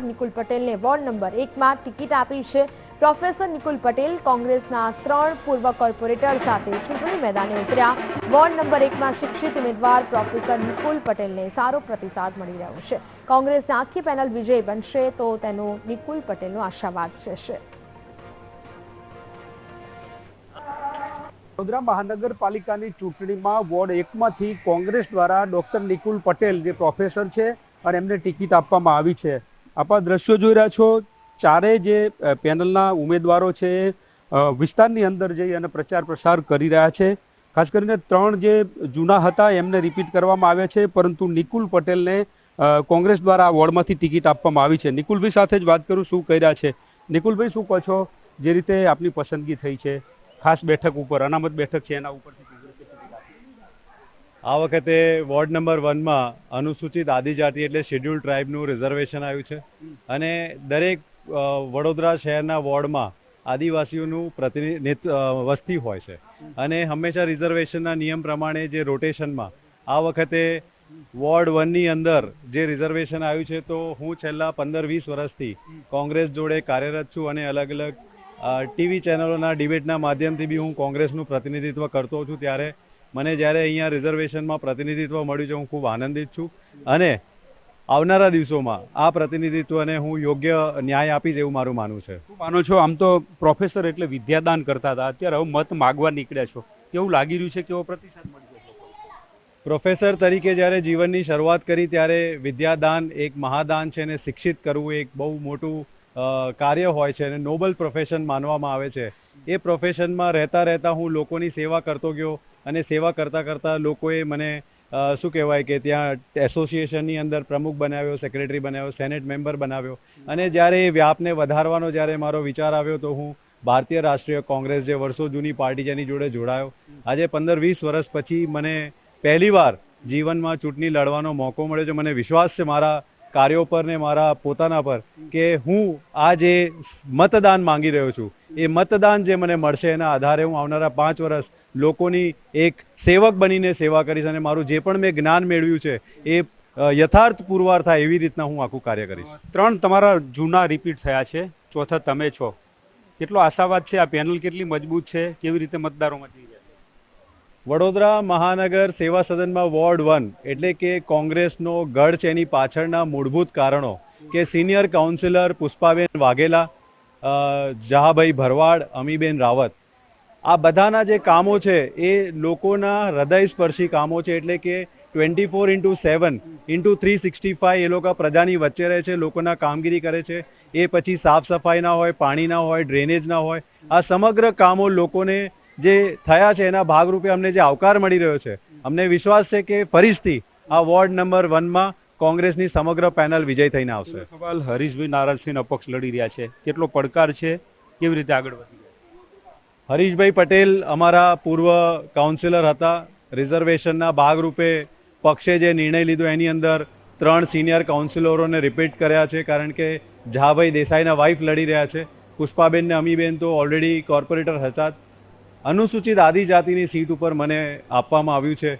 નિકુલ પટેલને ward number 1માં ticket આપી છે। પ્રોફેસર નિકુલ પટેલ કોંગ્રેસના 3 પૂર્વ કોર્પોરેટર સાથે ચૂંટણી મેદાને ઉતર્યા। વોર્ડ નંબર 1માં શિક્ષિત ઉમેદવાર પ્રોફેસર નિકુલ પટેલને સારો પ્રતિસાદ મળી રહ્યો છે। કોંગ્રેસની આખી પેનલ વિજય બનશે તો તેનો નિકુલ પટેલનો આશાવાદ છે। વડોદરા મહાનગરપાલિકાની ચૂંટણીમાં વોર્ડ 1માંથી કોંગ્રેસ દ્વારા ડોક્ટર નિકુલ પટેલ જે પ્રોફેસર છે અને એમને ટિકિટ આપવામાં આવી છે। આપ આ દ્રશ્યો જોઈ રહ્યા છો, ચારે જે પેનલના ઉમેદવારો છે વિસ્તારની અંદર જઈ અને પ્રચાર પ્રસાર કરી રહ્યા છે। ખાસ કરીને 3 જે જૂના હતા એમને રિપીટ કરવામાં આવ્યા છે, પરંતુ નિકુલ પટેલને કોંગ્રેસ દ્વારા આ વોર્ડમાંથી ટિકિટ આપવામાં આવી છે। નિકુલભાઈ સાથે જ વાત કરું, શું કહી રહ્યા છે નિકુલભાઈ? શું કહો છો, જે રીતે આપની પસંદગી થઈ છે ખાસ બેઠક ઉપર, અનામત બેઠક છે, એના ઉપરથી આ વખતે વોર્ડ નંબર 1માં અનુસૂચિત આદિજાતિ એટલે શેડ્યુલ ટ્રાઇબનું રિઝર્વેશન આવ્યું છે અને દરેક વડોદરા શહેરના વોર્ડમાં આદિવાસીઓનું વસ્તી હોય છે અને હંમેશા રિઝર્વેશનના નિયમ પ્રમાણે જે રોટેશનમાં આ વખતે વોર્ડ 1ની અંદર જે રિઝર્વેશન આવ્યું છે, તો હું છેલ્લા 15-20 વર્ષથી કોંગ્રેસ જોડે કાર્યરત છું અને અલગ અલગ ટીવી ચેનલોના ડિબેટના માધ્યમથી બી હું કોંગ્રેસનું પ્રતિનિધિત્વ કરતો છું। ત્યારે મને જ્યારે અહીંયા રિઝર્વેશનમાં પ્રતિનિધિત્વ મળ્યું છે, હું ખૂબ આનંદિત છું અને આવનારા દિવસોમાં આ પ્રતિનિધિત્વને હું યોગ્ય ન્યાય આપીશ એવું મારું માનવું છે। શું માનો છો? આમ તો પ્રોફેસર એટલે વિદ્યાદાન કરતા હતા, અત્યારે હવે મત માગવા નીકળ્યા છો, કેવું લાગી રહ્યું છે, કેવો પ્રતિસાદ મળી રહ્યો છે? પ્રોફેસર તરીકે જ્યારે જીવનની શરૂઆત કરી ત્યારે વિદ્યાદાન એક મહાદાન છે અને શિક્ષિત કરવું એક બહુ મોટું કાર્ય હોય છે અને નોબલ પ્રોફેશન માનવામાં આવે છે। એ પ્રોફેશનમાં રહેતા રહેતા હું લોકોની સેવા કરતો ગયો અને સેવા કરતા કરતા લોકોએ મને શું કહેવાય કે ત્યાં એસોસિએશનની અંદર પ્રમુખ બનાવ્યો, સેક્રેટરી બનાવ્યો, સેનેટ મેમ્બર બનાવ્યો અને જ્યારે એ વ્યાપને વધારવાનો જ્યારે મારો વિચાર આવ્યો તો હું ભારતીય રાષ્ટ્રીય કોંગ્રેસ જે વર્ષો જૂની પાર્ટી જેની જોડે જોડાયો। આજે 15-20 વર્ષ પછી મને પહેલીવાર જીવનમાં ચૂંટણી લડવાનો મોકો મળ્યો છે। મને વિશ્વાસ છે મારા કાર્યો પર ને મારા પોતાના પર કે હું આ જે મતદાન માંગી રહ્યો છું એ મતદાન જે મને મળશે એના આધારે હું આવનારા 5 વર્ષ લોકોની એક સેવક બનીને સેવા કરીશ અને મારું જે પણ મેં જ્ઞાન મેળવ્યું છે એ યથાર્થ પુરવાર થાય એવી રીતના હું આખું કાર્ય કરીશ। 3 તમારા જૂના રિપીટ થયા છે, ચોથા તમે છો, કેટલો આશાવાદ છે? આ પેનલ કેટલી મજબૂત છે? કેવી રીતે મતદારોમાં જઈ રહ્યા છે? વડોદરા મહાનગર સેવા સદનમાં વોર્ડ 1 એટલે કે કોંગ્રેસનો ગઢ છે। એની પાછળના મૂળભૂત કારણો કે સિનિયર કાઉન્સિલર પુષ્પાબેન વાઘેલા, જહાભાઈ ભરવાડ, અમીબેન રાવત, આ બધાના જે કામો છે એ લોકોના હૃદયસ્પર્શી કામો છે। એટલે કે 24/7 365 એ લોકો પ્રજાની વચ્ચે રહે છે, લોકોના કામગીરી કરે છે। એ પછી સાફ સફાઈના હોય, પાણીના હોય, ડ્રેનેજના હોય, આ સમગ્ર કામો લોકોને જે થયા છે એના ભાગરૂપે અમને જે આવકાર મળી રહ્યો છે, અમને વિશ્વાસ છે કે ફરીથી આ વોર્ડ નંબર 1માં કોંગ્રેસની સમગ્ર પેનલ વિજય થઈને આવશે। સવાલ હરીશભાઈ નારાજસિંહ અપક્ષ લડી રહ્યા છે, કેટલો પડકાર છે, કેવી રીતે આગળ વધી રહ્યા? હરીશભાઈ પટેલ અમારા પૂર્વ કાઉન્સિલર હતા। રિઝર્વેશનના ભાગરૂપે પક્ષે જે નિર્ણય લીધો એની અંદર 3 સિનિયર કાઉન્સિલરોને રિપીટ કર્યા છે, કારણ કે જહાભાઈ દેસાઈના વાઇફ લડી રહ્યા છે। પુષ્પાબેન ને અમીબેન તો ઓલરેડી કોર્પોરેટર હતા। અનુસૂચિત આદિજાતિની સીટ ઉપર મને આપવામાં આવ્યું છે